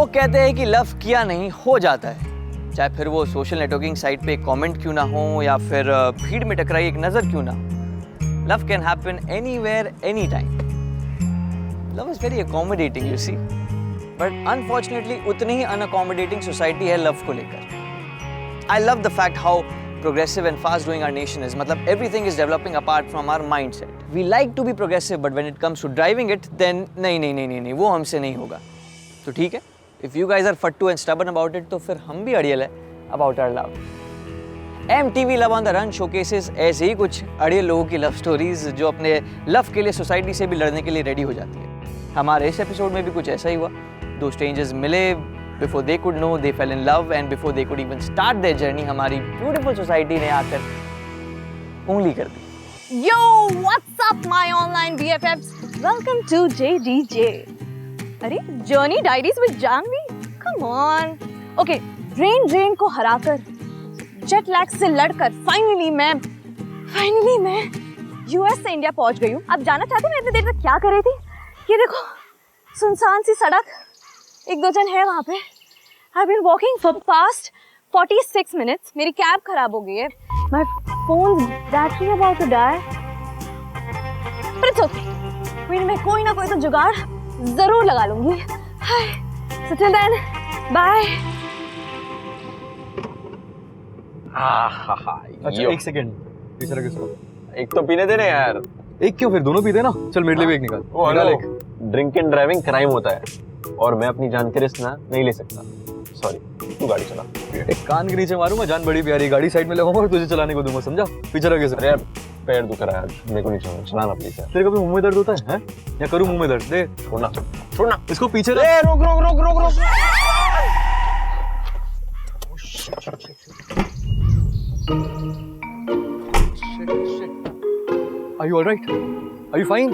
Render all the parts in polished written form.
लोग कहते हैं कि लव किया नहीं हो जाता है, चाहे फिर वो सोशल नेटवर्किंग साइट पे कमेंट क्यों ना हो या फिर भीड़ में टकराई एक नजर क्यों ना हो। Love can happen anywhere any time. Love is very accommodating you see, but unfortunately उतनी ही अनअकोमोडेटिंग सोसाइटी है लव को लेकर। I love the fact how progressive and fast growing our nation is. मतलब everything is developing apart from our mindset. We like to be progressive, but when it comes to driving it, then नहीं, वो हमसे नहीं होगा। तो ठीक है, if you guys are fattu and stubborn about it, तो फिर हम भी अड़ियल है about our love. MTV Love on the Run showcases ऐसे ही कुछ अड़ियल लोगों की लव स्टोरीज जो अपने लव के लिए सोसाइटी से भी लड़ने के लिए रेडी हो जाती है। हमारे इस एपिसोड में भी कुछ ऐसा ही हुआ। दो स्ट्रेंजर्स मिले, before they could know they fell in love and before they could even start their journey हमारी beautiful society ने आकर उंगली कर दी। Yo, what's up my online BFFs? Welcome to JDJ. अरे Journey Diaries with Janvi? Come on. Okay, drain को हराकर, jet lag से लड़कर, finally मैं US से इंडिया पहुंच गई हूँ। आप जानना चाहते हैं मैं इतनी देर तक क्या कर रही थी? ये देखो, सुनसान सी सड़क, एक दो जन है वहाँ पे। I've been walking for past 46 minutes. मेरी कैब खराब हो गई है। My phone's battery about to die. But it's okay. मैं कोई ना कोई तो जुगाड़ जरूर लगा लूँगी। Hi. So till then, bye. अच्छा एक सेकंड, पीछे रख इसको। एक तो पीने देना यार। एक क्यों, फिर दोनों पीते ना। चल मेरे लिए भी एक निकाल। निकाल एक। ड्रिंक एंड ड्राइविंग क्राइम होता है और मैं अपनी जान के रिस्क ना नहीं ले सकता। सॉरी, तू गाड़ी चला। एक कान के नीचे मारूंगा, जान बड़ी प्यारी, गाड़ी साइड में लगाऊंगा और तुझे चलाने को दूंगा, समझा? पीछे रख अरे यार पैर दुख रहा है, मेरे को नहीं चलाना, चलाना प्लीज यार। तेरे कभी मुंह में दर्द होता है या करूं मुंह में दर्द? दे, छोड़ना इसको पीछे रख। रोक। Are you all right? Are you fine?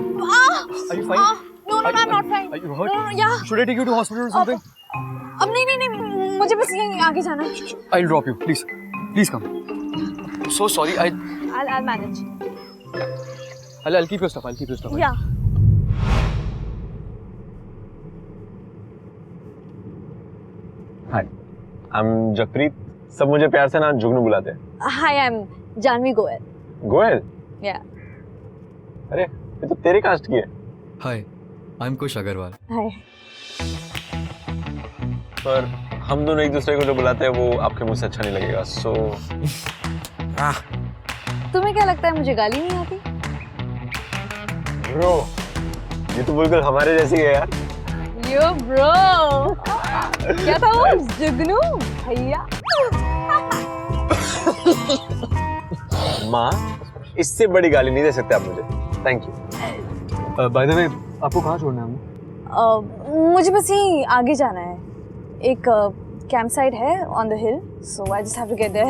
Are you fine? No, I'm not fine. Are you hurt? No, yeah. Should I take you to hospital or something? अब नहीं, मुझे बस यहीं आगे जाना है। I'll drop you, please come. I'm so sorry. I'll manage. I'll keep your stuff. Yeah. Hi, I'm Jagpreet. सब मुझे प्यार से ना जुगनू बुलाते हैं। Hi, I'm Janvi Goel. Goyal? Yeah. अरे ये तो तेरे कास्ट की है। Hi, I'm Kush Agarwal. Hi. पर हम दोनों एक दूसरे को जो बुलाते हैं वो आपके मुंह से अच्छा नहीं लगेगा, सो तुम्हें क्या लगता है मुझे गाली नहीं आती? ब्रो, ये तो बिल्कुल हमारे जैसी है यार। यो ब्रो, क्या था वो? जुगनू भैया। माँ, इससे बड़ी गाली नहीं दे सकते आप मुझे। Thank you. By the way, आपको कहाँ छोड़ना है हमें? मुझे बस यहीं आगे जाना है। एक कैंप साइट है on the hill, so I just have to get there.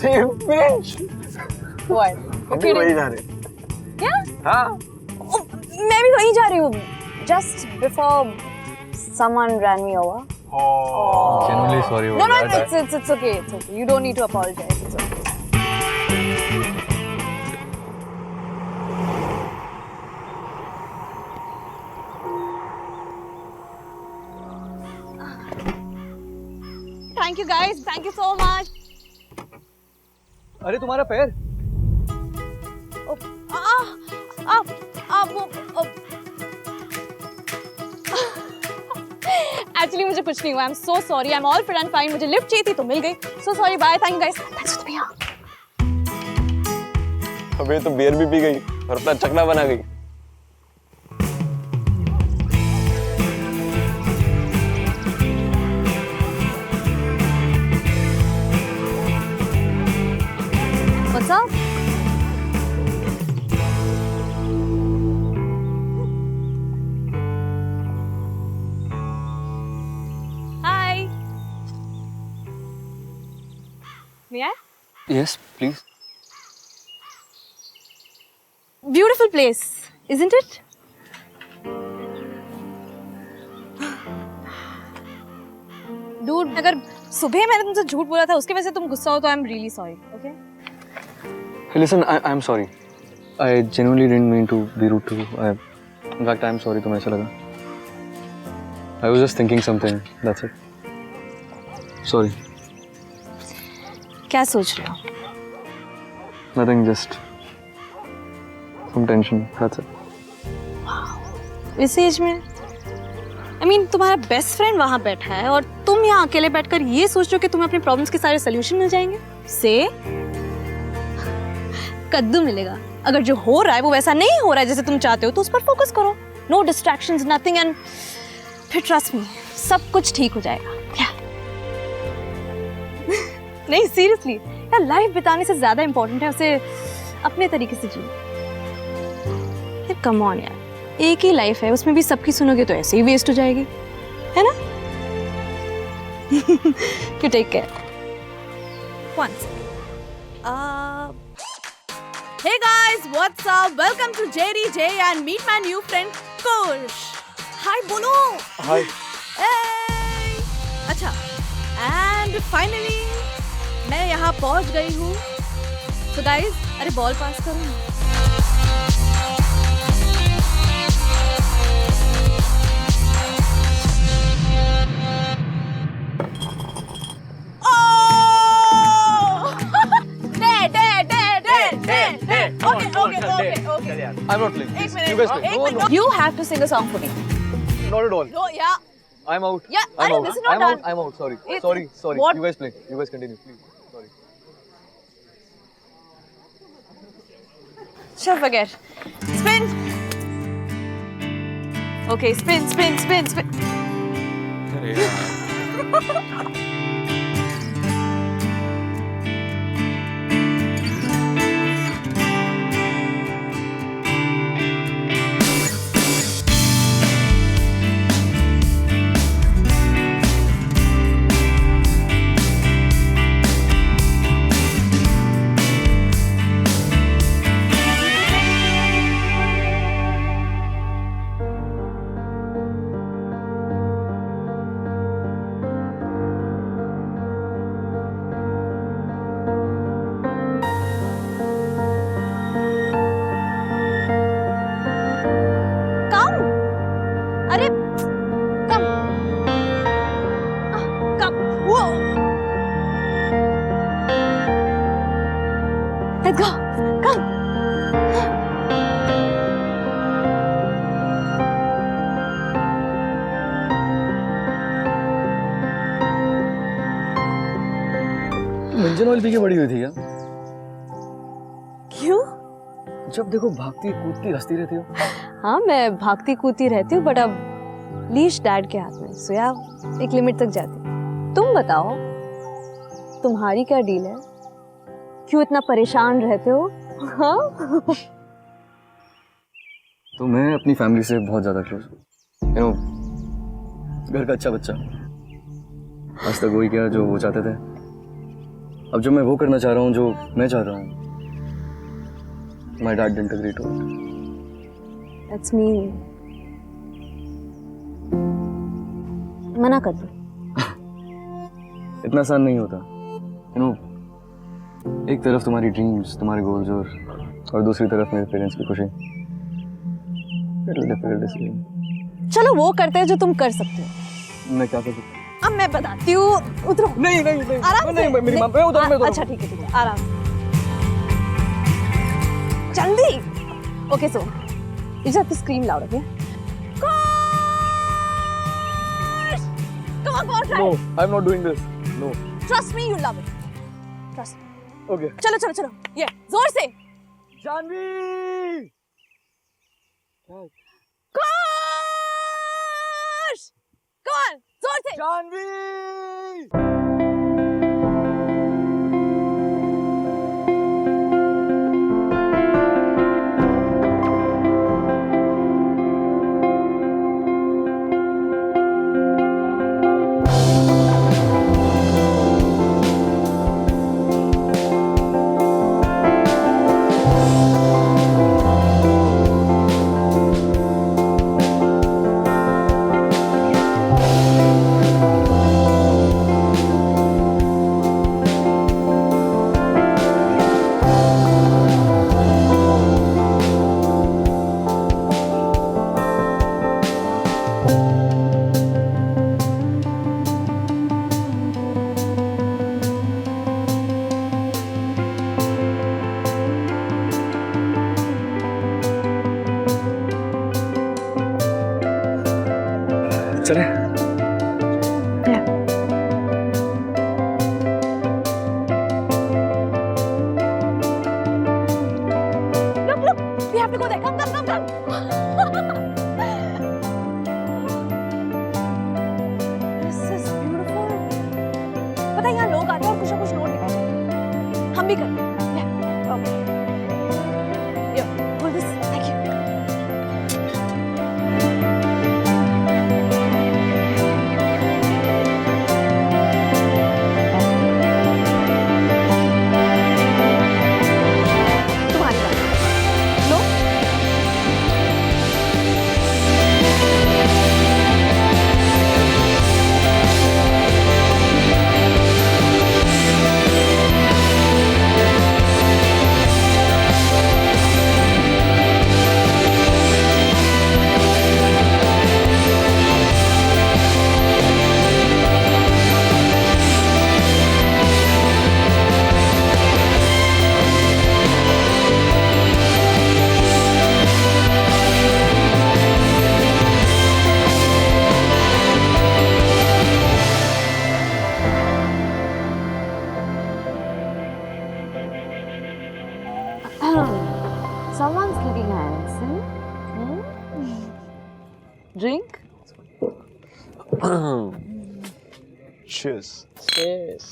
Same pinch. What? हम भी वही जा रहे हैं। क्या? हाँ। मैं भी वहीं जा रही हूँ। Just before someone ran me over. Oh. Genuinely sorry No, about no, that. it's okay. It's okay. You don't need to apologize. It's okay. Thank you guys. Thank you so much. अरे तुम्हारा पैर। Actually मुझे कुछ नहीं हुआ। I am so sorry. I am all fit and fine. मुझे lift चाहिए थी तो मिल गई। So sorry. Bye. Thank you guys. Thanks for the beer. अबे तो बियर भी पी गई और अपना चकना बना गई। What's up? Hi. May I? Yes, please. Beautiful place, isn't it? Dude, अगर सुबह मैंने तुमसे झूठ बोला था उसके वजह से तुम गुस्सा हो तो I am really sorry, okay? Hey, listen, I'm sorry. I genuinely didn't mean to be rude to you. In fact, I'm sorry तुम्हें ऐसा लगा. I was just thinking something. That's it. Sorry. क्या सोच रहे हो? Nothing. Just some tension. That's it. इस as में तुम्हारा बेस्ट फ्रेंड वहां बैठा है और तुम यहाँ अकेले बैठकर ये सोच रहे हो कि तुम्हें अपने प्रॉब्लम्स के सारे सोल्यूशन मिल जाएंगे? से कद्दू मिलेगा। अगर जो हो रहा है वो वैसा नहीं हो रहा है जैसे तुम चाहते हो तो उस पर फोकस करो। नो डिस्ट्रैक्शंस, नथिंग, एंड फिर ट्रस्ट मी, सब कुछ ठीक हो जाएगा। नहीं सीरियसली यार, लाइफ बिताने से ज्यादा इंपॉर्टेंट है उसे अपने तरीके से जियो। यार कम ऑन यार, एक ही लाइफ है, उसमें भी सबकी सुनोगे तो ऐसे ही वेस्ट हो जाएगी, है ना? You take care. Once. Hey guys, what's up? Welcome to Jerry J and meet my new friend Kush. Hi बोलो। Hi. Hey. अच्छा, and finally मैं यहाँ पहुँच गई हूँ। So guys, अरे बॉल पास करो। Okay. I'm not playing. एक मिनट, You guys play. एक No, minute. no. You have to sing a song for me. Not at all. No, yeah. I'm out. Yeah, I'm अरे out. this is not I'm done. out. I'm out. Sorry. It's- Sorry. What? You guys play. You guys continue, please. Sorry. Sure, forget. Spin. Okay, spin. अरे कम कम वो let's go come engine oil P के बड़ी हुई थी क्या? क्यों? जब देखो भागती कूदती हंसती रहती हो। हाँ मैं भागती कूदती रहती हूँ बट अब लीश डैड के हाथ में, सो यार एक लिमिट तक जाती हूँ। तुम बताओ तुम्हारी क्या डील है? क्यों इतना परेशान रहते हो? हाँ तो मैं अपनी फैमिली से बहुत ज्यादा क्लोज हूँ, यू नो, घर का अच्छा बच्चा। आज तक वही किया जो वो चाहते थे, अब जो मैं वो करना चाह रहा हूँ जो मैं चाह रहा हूँ, my dad didn't agree to it. That's mean. मना कर दो। इतना आसान नहीं होता, यू नो, एक तरफ तुम्हारी ड्रीम्स, तुम्हारे गोल्स और दूसरी तरफ मेरे पेरेंट्स की खुशी। Difficult decision. चलो वो करते हैं जो तुम कर सकते हो। मैं क्या कर सकता हूँ? अब मैं बताती हूँ, उतरो। नहीं आराम से। मेरी माँ पे उतर, मैं उतरूँ। अच्छा ठीक है, आराम से। जल्दी। Okay, so you just have to scream loud, okay? Gosh! Come on, go on, try. No, I'm not doing this. No. Trust me, you'll love it. Trust me. Okay. चलो। ये जोर से। जानवी! Gosh! Come on, जोर से। Janvi! have to go there. Come. This is beautiful. पता है यहाँ लोग आते हैं और कुछ ना कुछ नोट लिखते हैं. हम भी करते हैं. Yeah. Okay. Yo, hold this. Thank you. तुम्हारी बात. लो. Someone's looking handsome. Drink? Cheers. Cheers.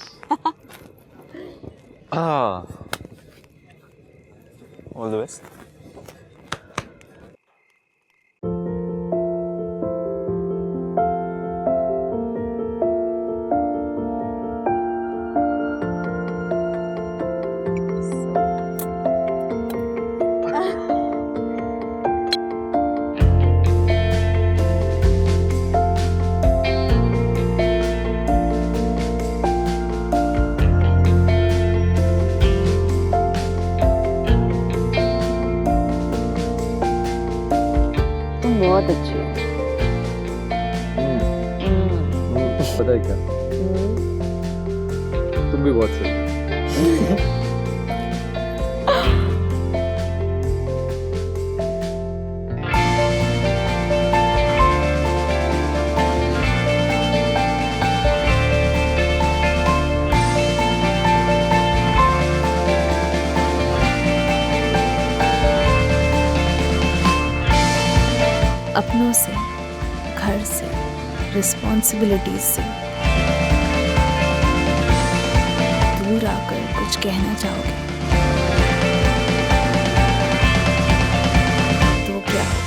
All the best. तुम बहुत अच्छी हो. पता है क्या, तुम भी बहुत सही. अपनों से, घर से, रिस्पॉन्सिबिलिटीज से दूर आकर कुछ कहना चाहोगे तो क्या होगा?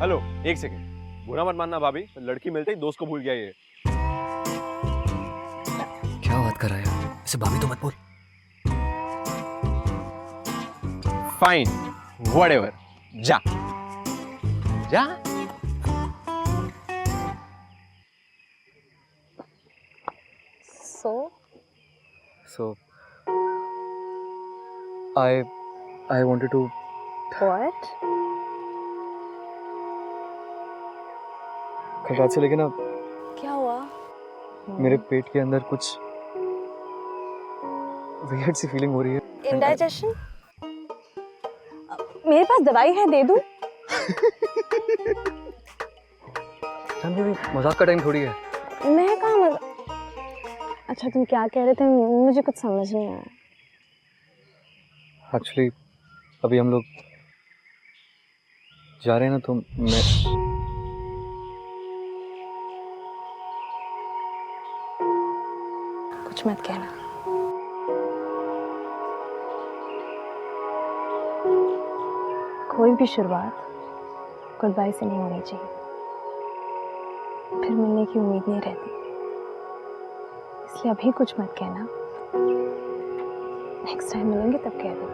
हेलो, एक सेकेंड. बुरा मत मानना भाभी, लड़की मिलते ही दोस्त को भूल गया ये. क्या बात कर रहा है यार? इसे भाभी तो मत बोल. Fine, whatever. जा. So I wanted to. What? कल रात से लेके ना क्या हुआ? मेरे पेट के अंदर कुछ weird सी फीलिंग हो रही है. Indigestion? मेरे पास दवाई है, दे दूं? जान भी मजाक का टाइम थोड़ी है. मैं कहाँ अच्छा तुम क्या कह रहे थे, मुझे कुछ समझ नहीं आया. एक्चुअली अभी हम लोग जा रहे हैं ना, तो मैं कुछ मत कहना. कोई भी शुरुआत गुड बाय से नहीं होनी चाहिए, फिर मिलने की उम्मीद नहीं रहती. इसलिए अभी कुछ मत कहना, नेक्स्ट टाइम मिलेंगे तब कह दो।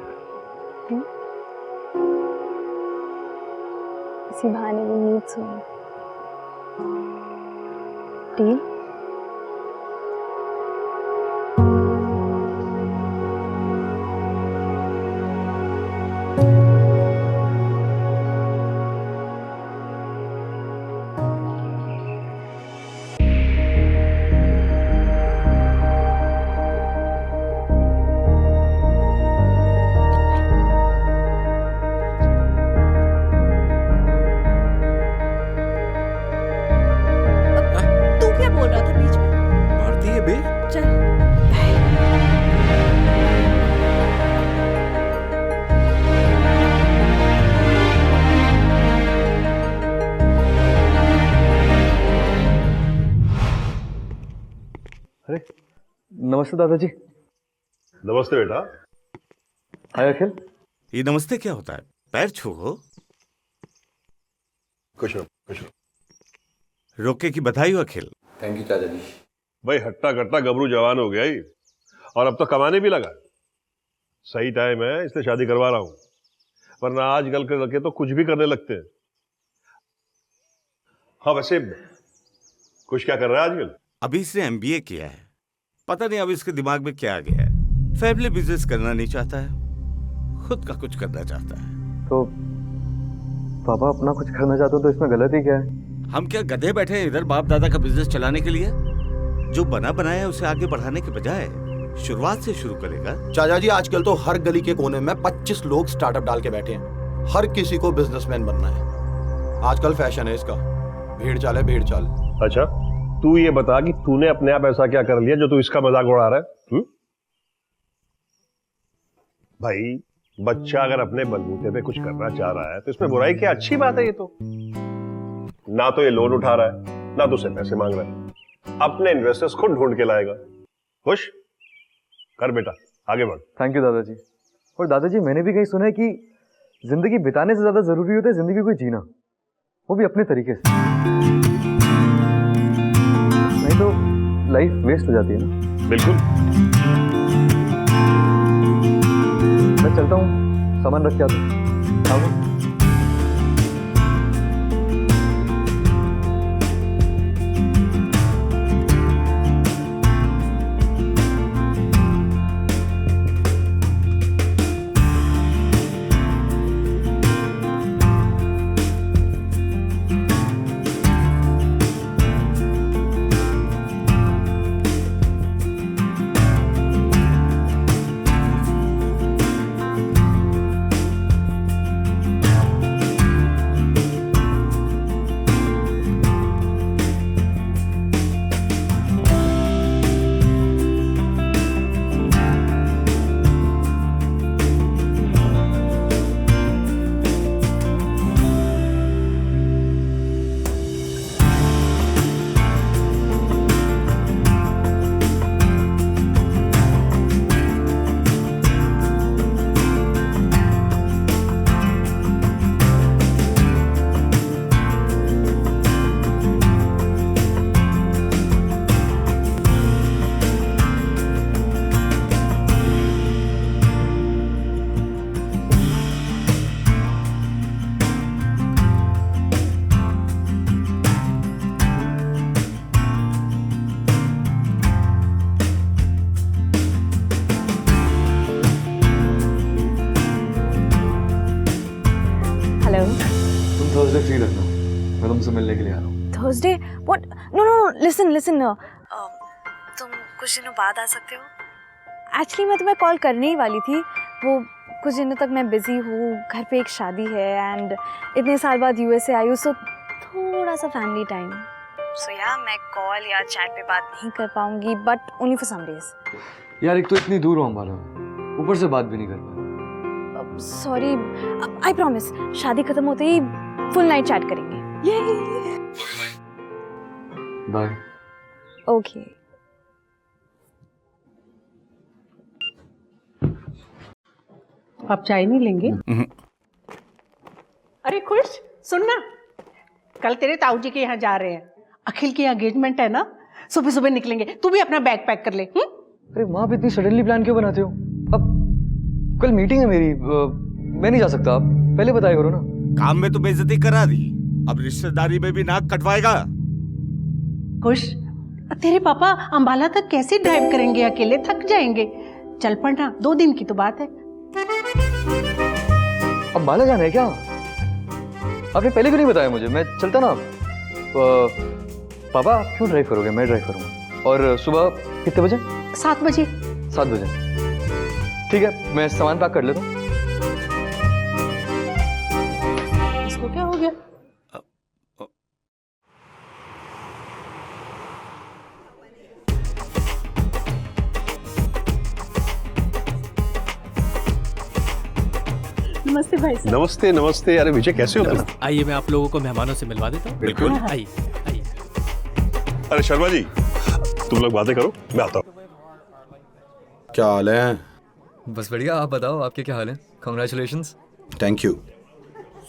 इसी बहाने वो नींद सोए। डील? तू क्या बोल रहा था बीच में? भारती है बे। चल बाय। अरे नमस्ते दादाजी। नमस्ते बेटा। हाय अखिल। ये नमस्ते क्या होता है? पैर छूओ। खुश रहो खुश रहो। रोके की बधाई हो अखिल। थैंक यू चाचा जी। भाई हट्टा कट्टा गबरू जवान हो गया ही, और अब तो कमाने भी लगा। सही टाइम है इसलिए शादी करवा रहा हूं, वरना आजकल के लड़के तो कुछ भी करने लगते हैं। हाँ वैसे कुछ क्या कर रहा है आजकल? अभी इसने एमबीए किया है, पता नहीं अब इसके दिमाग में क्या आ गया है। फैमिली बिजनेस करना नहीं चाहता है, खुद का कुछ करना चाहता है। तो पापा अपना कुछ करना चाहते हो तो इसमें गलती क्या है? हम क्या गधे बैठे हैं इधर बाप दादा का बिजनेस चलाने के लिए? जो बना बनाया है उसे आगे बढ़ाने के बजाय शुरुआत से शुरू करेगा। चाचा जी आजकल तो हर गली के कोने में 25 लोग स्टार्टअप डाल के बैठे हैं। हर किसी को बिजनेसमैन बनना है, आजकल फैशन है इसका। भीड़ चाल है भीड़ चाल। अच्छा तू ये बता कि तूने अपने आप ऐसा क्या कर लिया जो तू इसका मजाक उड़ा रहा है? भाई बच्चा अगर अपने बलबूते पे कुछ करना चाह रहा है तो इसमें बुराई क्या? अच्छी बात है ये तो। ना तो ये लोन उठा रहा है ना तो उसे पैसे मांग रहा है, अपने इन्वेस्टर्स खुद ढूंढ के लाएगा। खुश कर बेटा, आगे बढ़। थैंक यू दादाजी। और दादाजी मैंने भी कहीं सुना है कि जिंदगी बिताने से ज्यादा जरूरी होता है जिंदगी को जीना, वो भी अपने तरीके से, नहीं तो लाइफ वेस्ट हो जाती है ना। बिल्कुल। मैं चलता हूँ, सामान रख के आता हूँ। आओगे? हेलो। तुम थर्सडे फ्री रखना, मैं तुमसे मिलने के लिए आ रहा हूँ। Thursday? What? No no, listen listen, तुम कुछ दिनों बाद आ सकते हो? एक्चुअली मैं तुम्हें कॉल करने ही वाली थी। वो कुछ दिनों तक मैं बिजी हूँ, घर पे एक शादी है एंड इतने साल बाद यूएसए आई हूँ, सो थोड़ा सा फैमिली टाइम। सो या मैं कॉल या चैट पे बात नहीं कर पाऊंगी, but only for some days. यार एक तो इतनी दूर हूँ हमारा, ऊपर से बात भी नहीं कर पाया। सॉरी, आई प्रॉमिस शादी खत्म होते ही फुल नाइट चैट करेंगे। बाय। ओके। आप चाय नहीं लेंगे? अरे खुश, सुनना, कल तेरे ताऊ जी के यहाँ जा रहे हैं, अखिल की एंगेजमेंट है ना, सुबह सुबह निकलेंगे, तू भी अपना बैग पैक कर ले। अरे माँ, आप इतनी सडनली प्लान क्यों बनाते हो? अब कल मीटिंग है मेरी, मैं नहीं जा सकता। आप पहले बताया करो ना। काम में तो बेइज्जती करा दी, अब रिश्तेदारी में भी नाक कटवाएगा। खुश, तेरे पापा अंबाला तक कैसे ड्राइव करेंगे अकेले? थक जाएंगे। चल पड़ना, 2 दिन की तो बात है। अब बाला जाना है क्या? आपने पहले क्यों नहीं बताया मुझे? मैं चलता ना। पापा आप क्यों ड्राइव करोगे? मैं ड्राइव करूंगा। और सुबह कितने बजे? 7 बजे। 7 बजे, ठीक है। मैं सामान पैक कर लेता हूँ। इसको क्या हो गया? नमस्ते भाई साहब। नमस्ते नमस्ते। अरे विजय, कैसे हो तुम? आइए मैं आप लोगों को मेहमानों से मिलवा देता हूँ। बिल्कुल। आइए आइए। अरे शर्मा जी, तुम लोग बातें करो, मैं आता हूँ। क्या हाल है? बस बढ़िया, आप बताओ, आपके क्या हाल है? Congratulations. Thank you.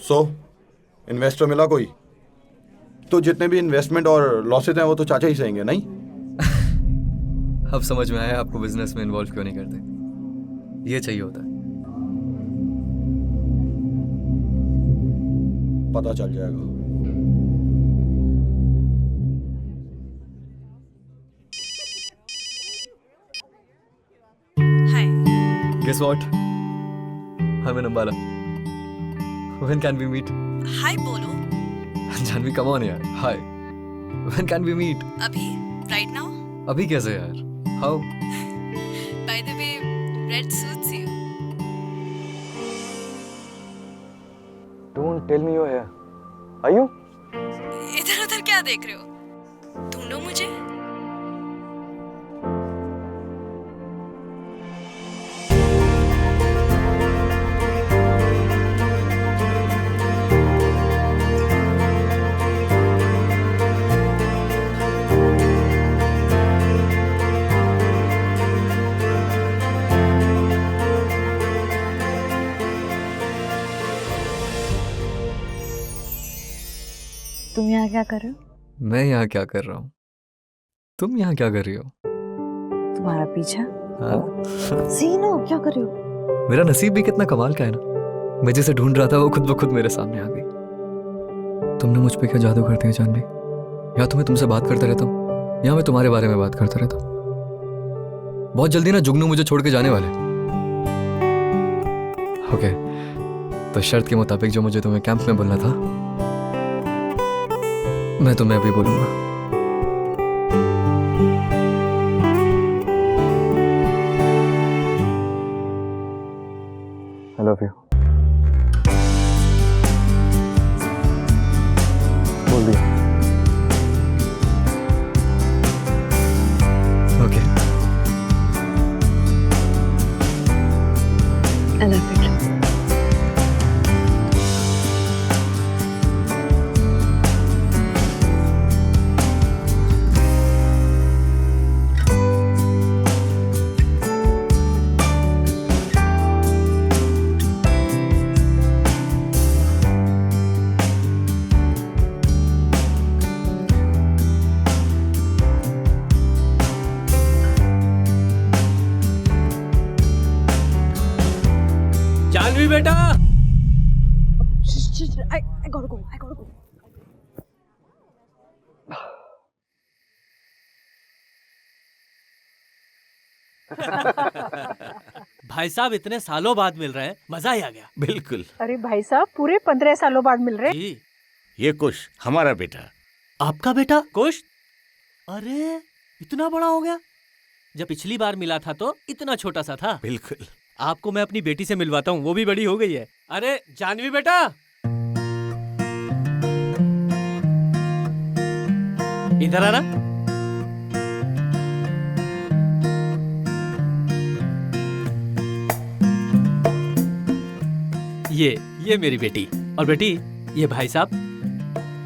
So investor मिला कोई? तो जितने भी इन्वेस्टमेंट और लॉसेज हैं वो तो चाचा ही सहेंगे, नहीं? अब समझ में आया आपको बिजनेस में इन्वॉल्व क्यों नहीं करते। ये चाहिए होता है। पता चल जाएगा। हाय। Guess what? I'm in Ambala. When can we meet? हाय बोलो। जानवी, come on यार। Hi. When can we meet? अभी? Right now? अभी कैसे यार? How? By the way, red suits you. Don't tell me you're here. Are you? इधर उधर क्या देख रहे हो? ढूंढो मुझे। तुम यहाँ क्या कर रहे हो? मैं यहाँ क्या कर रहा हूँ? तुम यहाँ क्या कर रही हो? तुम्हारा पीछा। हाँ? सीनो, क्या कर रहे हो? मेरा नसीब भी कितना कमाल का है ना। मैं जिसे ढूंढ रहा था वो खुद ब खुद मेरे सामने आ गई। तुमने मुझ पे क्या जादू कर दिया जानवी? या तो मैं तुमसे बात करता रहता हूँ या मैं तुम्हारे बारे में बात करता रहता हूँ। बहुत जल्दी ना जुगनू मुझे छोड़ के जाने वाले। ओके, तो शर्त के मुताबिक जो मुझे तुम्हें कैंप में बोलना था मैं तुम्हें अभी बोलूंगा। I love you. बोल दिया। Okay. I love it. Janvi बेटा, I gotta go. भाई साहब इतने सालों बाद मिल रहे हैं, मजा ही आ गया। बिल्कुल। अरे भाई साहब, पूरे 15 सालों बाद मिल रहे हैं। जी, ये कुश हमारा बेटा। आपका बेटा कुश? अरे इतना बड़ा हो गया। जब पिछली बार मिला था तो इतना छोटा सा था। बिल्कुल। आपको मैं अपनी बेटी से मिलवाता हूँ, वो भी बड़ी हो गई है। अरे जानवी बेटा, इधर आना। ये मेरी बेटी, और बेटी ये भाई साहब,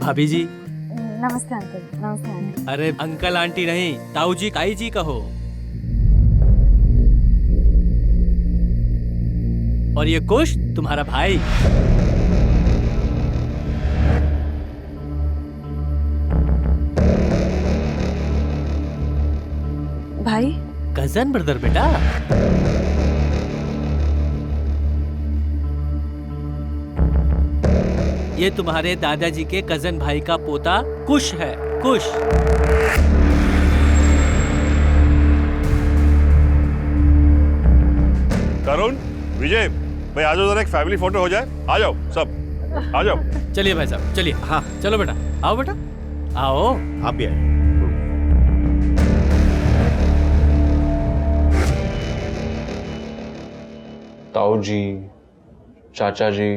भाभी जी। नमस्ते अंकल। नमस्ते आंटी। अरे अंकल आंटी नहीं, ताऊ जी काई जी कहो। और ये कुश तुम्हारा भाई। भाई? कजन ब्रदर बेटा। ये तुम्हारे दादाजी के कजन भाई का पोता कुश है, कुश। करुण, विजय, भाई आ जाओ, जरा एक फैमिली फोटो हो जाए। आ जाओ सब, आ जाओ। चलिए भाई साहब, चलिए। हाँ चलो बेटा, आओ बेटा, आओ। आप भी आए। ताऊ जी, चाचा जी,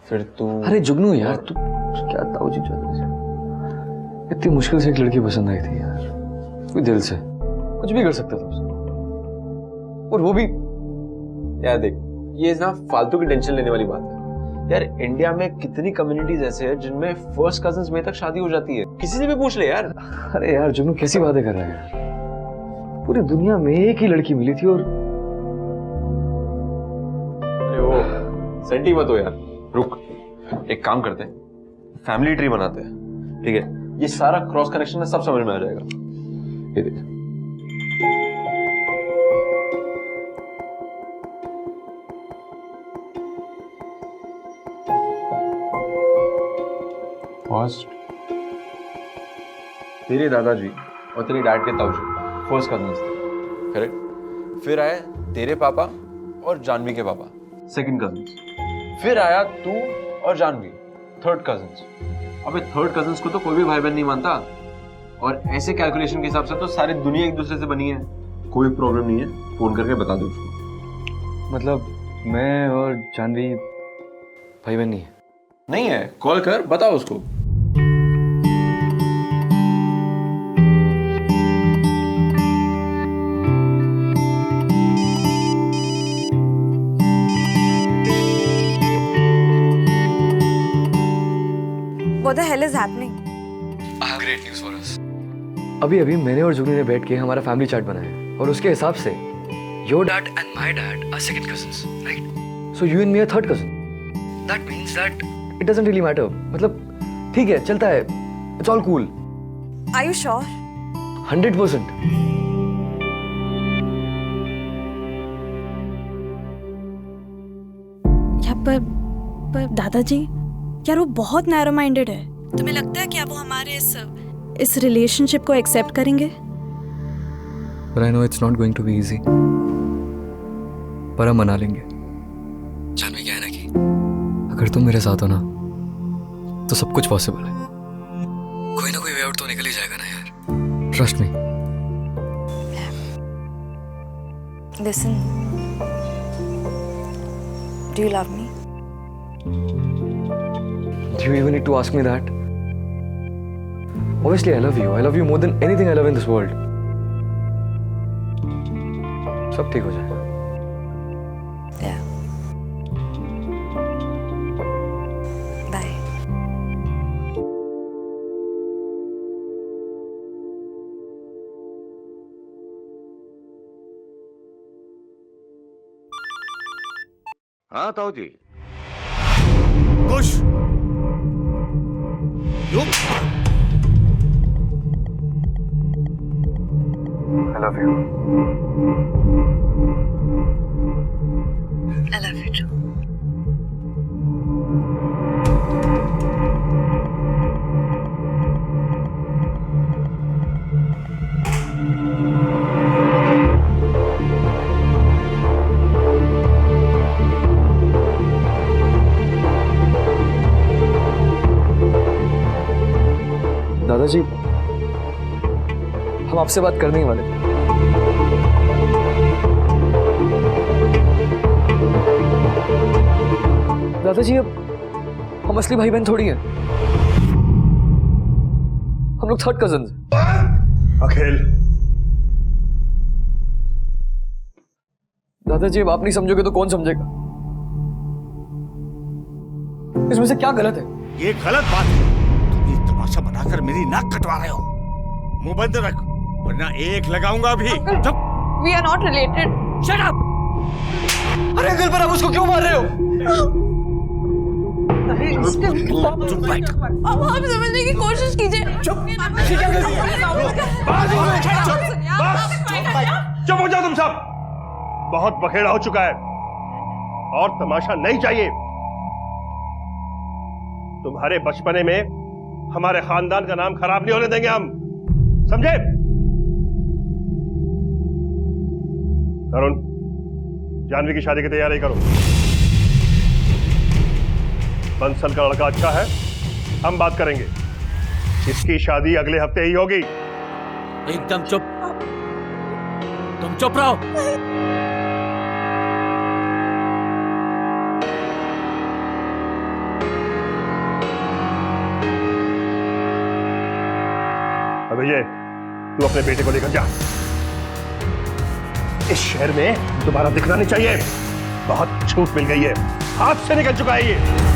फिर तू। अरे जुगनू यार, तू क्या ताऊ जी चाचा जी? इतनी मुश्किल से एक लड़की पसंद आई थी यार, कोई दिल से कुछ भी कर सकता था उसको, और वो भी। यार देख, ये ना फालतू की टेंशन लेने वाली बात है यार। इंडिया में कितनी कम्युनिटीज ऐसे हैं जिनमें फर्स्ट कजिन्स में तक शादी हो जाती है। किसी से भी पूछ ले यार। अरे यार जुगनू, कैसी बातें कर रहा है यार? पूरी दुनिया में एक ही लड़की मिली थी, और अरे वो सेंटी मत हो यार, रुक। एक काम करते हैं, फैमिली ट्री बनाते हैं, ठीक है? ये सारा क्रॉस कनेक्शन में सब समझ में आ जाएगा। ये देख, फर्स्ट तेरे दादाजी और तेरे डैड के ताऊ जी फर्स्ट कजिन्स थे, करेक्ट? फिर आए तेरे पापा और जानवी के पापा, सेकंड कजिन्स। फिर आया तू और जानवी, थर्ड कजिन्स। अबे थर्ड कजिन्स को तो कोई भी भाई बहन नहीं मानता, और ऐसे कैलकुलेशन के हिसाब से तो सारी दुनिया एक दूसरे से बनी है। कोई प्रॉब्लम नहीं है, फोन करके बता दो उसको। मतलब मैं और जानवी भाई बहन नहीं है? नहीं है, कॉल कर, बताओ उसको। What the hell is happening? Great news for us. अभी मैंने और जुगनू ने बैठ के हमारा फैमिली चार्ट बनाया, और उसके हिसाब से your dad and my dad are second cousins, right? So you and me are third cousin. That means that it doesn't really matter. मतलब ठीक है, चलता है, it's all cool. Are you sure? 100%. या पर दादाजी, यार वो बहुत नैरो माइंडेड है। तुम्हें लगता है क्या वो हमारे इस रिलेशनशिप को एक्सेप्ट करेंगे? But I know it's not going to be easy. पर हम मना लेंगे। जानवी क्या है ना कि अगर तुम मेरे साथ हो ना, तो सब कुछ पॉसिबल है। कोई ना कोई वे आउट तो निकल ही जाएगा ना यार। Trust me. Listen, do you love me? Do you even need to ask me that? Obviously, I love you. I love you more than anything I love in this world. सब ठीक हो जाएगा। Yeah. Bye. हाँ ताऊ जी। खुश। I love you. I love you too. दादाजी, हम आपसे बात करने ही वाले। दादाजी, अब हम असली भाई बहन थोड़ी हैं, हम लोग थर्ड कजिन्स। अखिल, दादाजी अब आप नहीं समझोगे तो कौन समझेगा? इसमें से क्या गलत है? ये गलत बात है। तुम ये तमाशा बनाकर मेरी नाक कटवा रहे हो। मुंह बंद रख, वरना एक लगाऊंगा भी। चुप। We are not related. Shut up! अरे अंकल, पर आप उसको क्यों मार रहे हो? चुप बैठ। अब आप समझने की कोशिश कीजिए। चुप। बहुत बखेड़ा हो चुका है और तमाशा नहीं चाहिए। तुम्हारे बचपने में हमारे खानदान का नाम खराब नहीं होने देंगे हम, समझे? अरुण, जानवी की शादी की तैयारी करो। बंसल का लड़का अच्छा है, हम बात करेंगे। इसकी शादी अगले हफ्ते ही होगी। एकदम चुप। तुम चुप रहो। अभिजय, तू अपने बेटे को लेकर जा। इस शहर में दोबारा दिखना नहीं चाहिए। बहुत छूट मिल गई है, हाथ से निकल चुका है ये।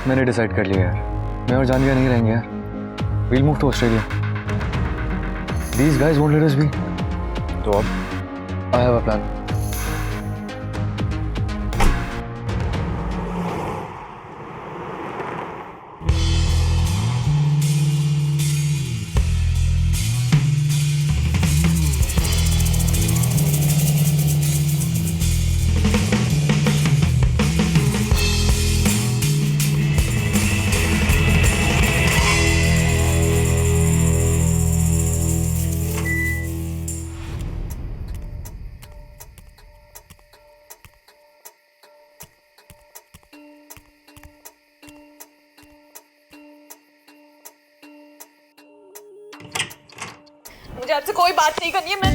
मैंने डिसाइड कर लिया यार, मैं और जानवी नहीं रहेंगे यार। We'll move to Australia. These guys won't let us be. तो अब आई हैव अ प्लान। मुझे आपसे कोई बात नहीं करनी है। मैं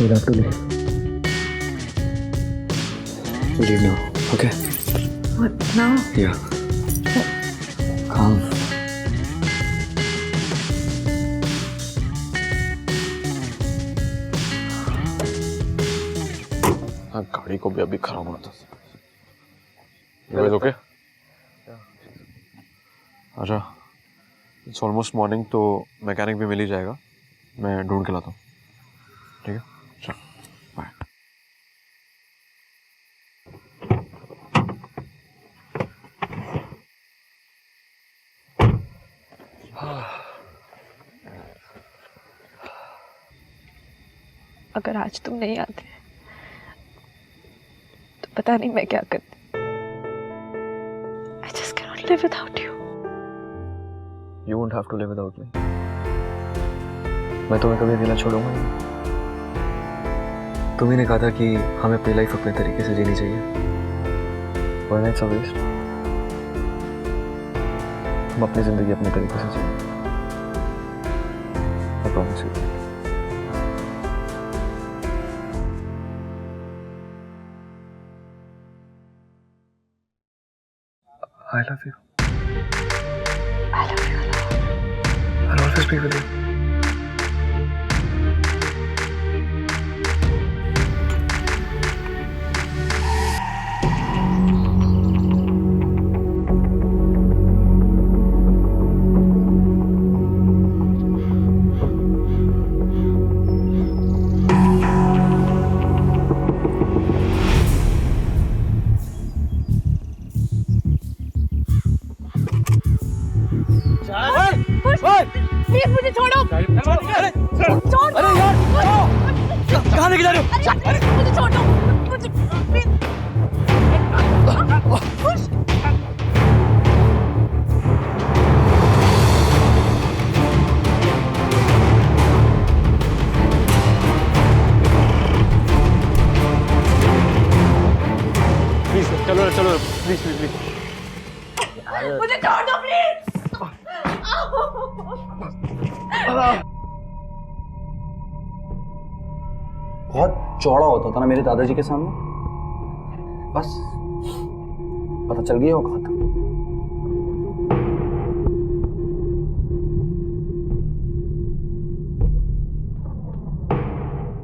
You'll have to leave. Leave now, okay? What now? Yeah. Calm. गाड़ी को भी अभी खराब होना था। You okay? अच्छा, इट्स ऑलमोस्ट मॉर्निंग, तो मैकेनिक भी मिल ही जाएगा। मैं ढूंढ के लाता हूँ, ठीक है? चल, बाय। अगर आज तुम नहीं आते तो पता नहीं मैं क्या करती। I just cannot live without you. You won't have to live without me. मैं तुम्हें कभी अकेला छोड़ूंगा नहीं। तुम्ही ने कहा था कि हमें अपनी लाइफ अपने तरीके से जीनी चाहिए। वरना इट्स अ वेस्ट। हम अपनी जिंदगी अपने तरीके से जिएंगे। I promise you. I love you. I love you. I'll always be with you. Please मुझे छोड़ो। छोड़ अरे यार, कहाँ लेके जा रहे हो? अरे मुझे छोड़ दो, मुझे प्लीज। खुश। प्लीज चलो चलो, प्लीज प्लीज प्लीज। मुझे छोड़ दो प्लीज। बहुत चौड़ा होता था ना मेरे दादाजी के सामने, बस पता चल गया वो कहाँ था।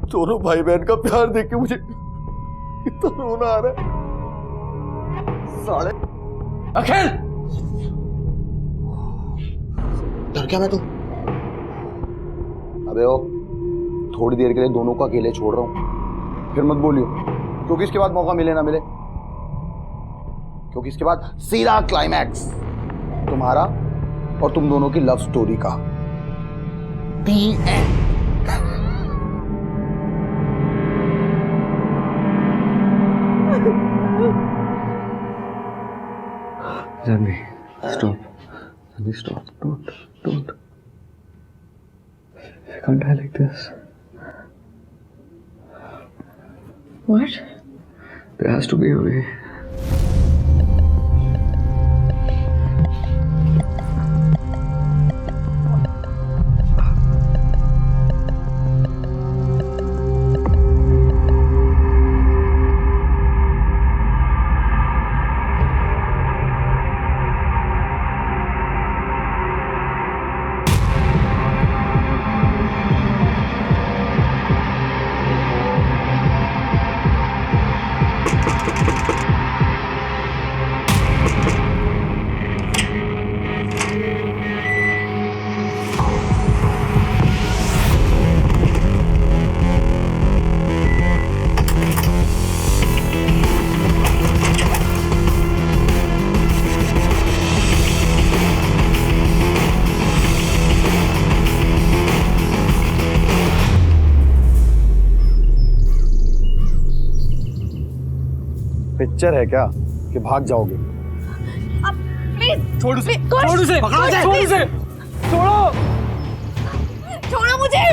दोनों भाई बहन का प्यार देख के मुझे कितना रोना आ रहा है। साले अखिल, डर क्या मैं तू? अबे ओ, थोड़ी देर के लिए दोनों को अकेले छोड़ रहा हूं, फिर मत बोलियो, क्योंकि इसके बाद मौका मिले ना मिले, क्योंकि इसके बाद सीधा क्लाइमैक्स तुम्हारा और तुम दोनों की लव स्टोरी का। Janvi, stop. Janvi, stop. Don't. I can't die like this. What? There has to be a way. Picture है क्या कि भाग जाओगे? प्लीज छोड़ उसे, छोड़ उसे, छोड़ उसे, छोड़ो। छोड़ो मुझे।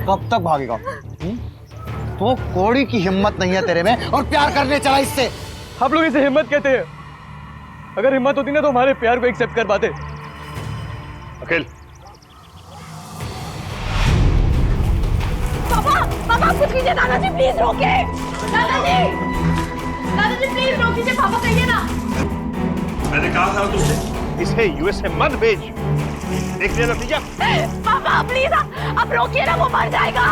कब तक भागेगा? तो कोड़ी की हिम्मत नहीं है तेरे में और प्यार करने चला इससे। आप लोग इसे हिम्मत कहते हैं। अगर हिम्मत होती ना तो हमारे प्यार को एक्सेप्ट कर पाते। अखिल, पापा कुछ कीजिए। दादाजी प्लीज रोके। दादाजी प्लीज रोक दीजिए। पापा कहिए ना। मैंने कहा था तुझसे इसे यूएसए मत भेज। देख लिया नतीजा। पापा प्लीज आप रोकिए ना, वो मर जाएगा।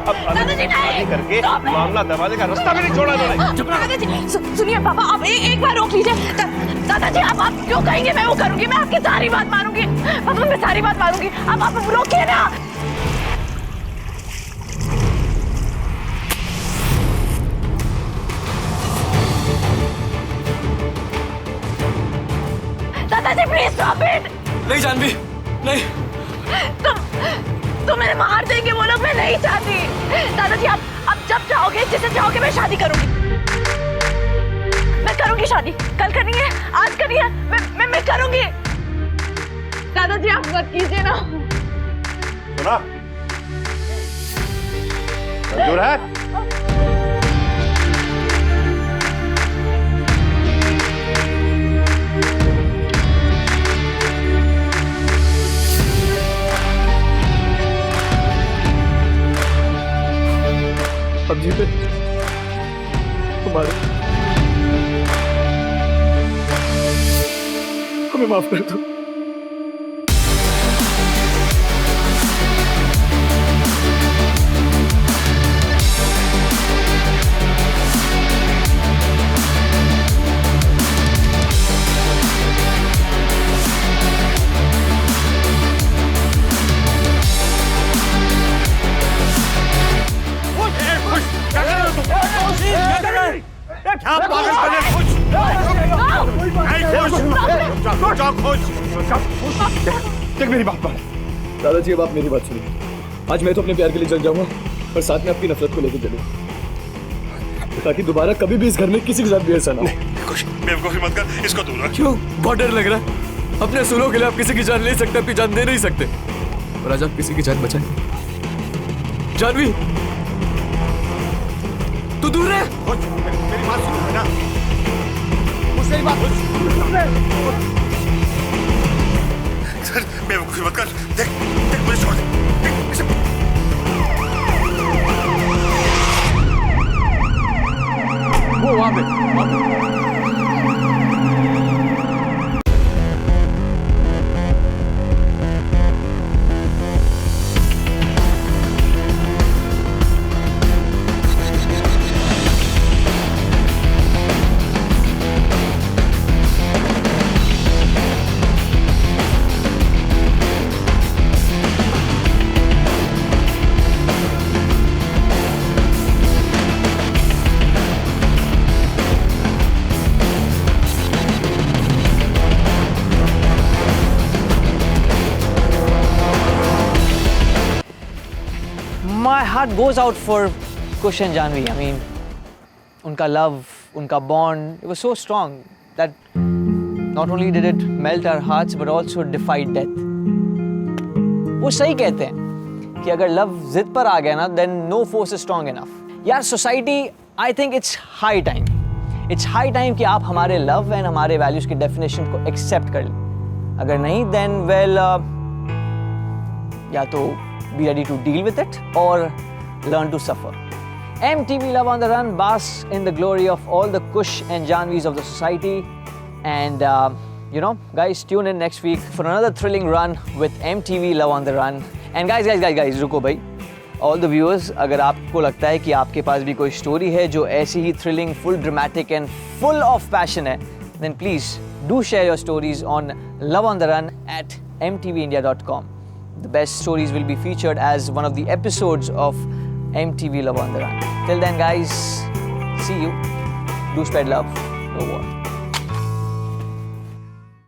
अब दादाजी नहीं करके मामला दबाने का रास्ता भी नहीं छोड़ा इन्होंने। दादाजी सुनिए पापा, आप एक बार रोक लीजिए। दादाजी आप जो कहेंगे मैं वो करूंगी। मैं आपकी सारी बात मानूंगी। पापा मैं सारी बात मानूंगी। आप रोकिए ना। दादाजी प्लीज स्टॉप इट। नहीं जानवी, नहीं। तुम मेरे मार देंगे वो लोग। मैं नहीं चाहती। दादाजी आप जब चाहोगे, जिसे चाहोगे मैं शादी करूंगी। मैं करूंगी शादी। कल करनी है, आज करनी है, मैं करूंगी। दादाजी आप मत कीजिए ना। सुना? मंजूर है? अब जीते तुम्हारे, हमें माफ कर दो। क्या पागल बने कुछ देख मेरी बात मान। दादाजी अब आप मेरी बात सुनिए। आज मैं तो अपने प्यार के लिए चल जाऊंगा और साथ में आपकी नफरत को लेकर चलूंगा, ताकि दोबारा कभी भी इस घर में किसी के साथ भी ऐसा ना हो। कुछ बेवकूफी मत कर, इसको दूर रख। क्यों? बहुत डर लग रहा है। अपने असूलों के लिए आप किसी की जान ले सकते, अपनी जान दे नहीं सकते, और आज आप किसी की जान बचाएंगे। जानवी, तू दूर रहे। मेरी बात सुन बेटा, मुझसे बात बेवकूफी मत कर। देख देख मुझे छोड़ दे। वो वहां पे। My heart goes out for Kush and Janvi. I mean, unka love, unka bond, it was so strong that not only did it melt our hearts but also defied death. वो सही कहते हैं कि अगर लव जिद पर आ गया ना, then no force is strong enough. यार society, I think it's high time. It's high time कि आप हमारे लव एंड हमारे वैल्यूज की डेफिनेशन को एक्सेप्ट कर लें. अगर नहीं, then well, या तो be ready to deal with it or learn to suffer. MTV Love on the Run basks in the glory of all the Kush and Janvis of the society. And you know, guys, tune in next week for another thrilling run with MTV Love on the Run. And guys, रुको भाई. All the viewers, अगर आपको लगता है कि आपके पास भी कोई स्टोरी है जो ऐसी ही thrilling, full dramatic and full of passion है, then please do share your stories on Love on the Run at mtvindia.com. The best stories will be featured as one of the episodes of MTV Love on the Run. Till then, guys, see you. Do spread love. No war.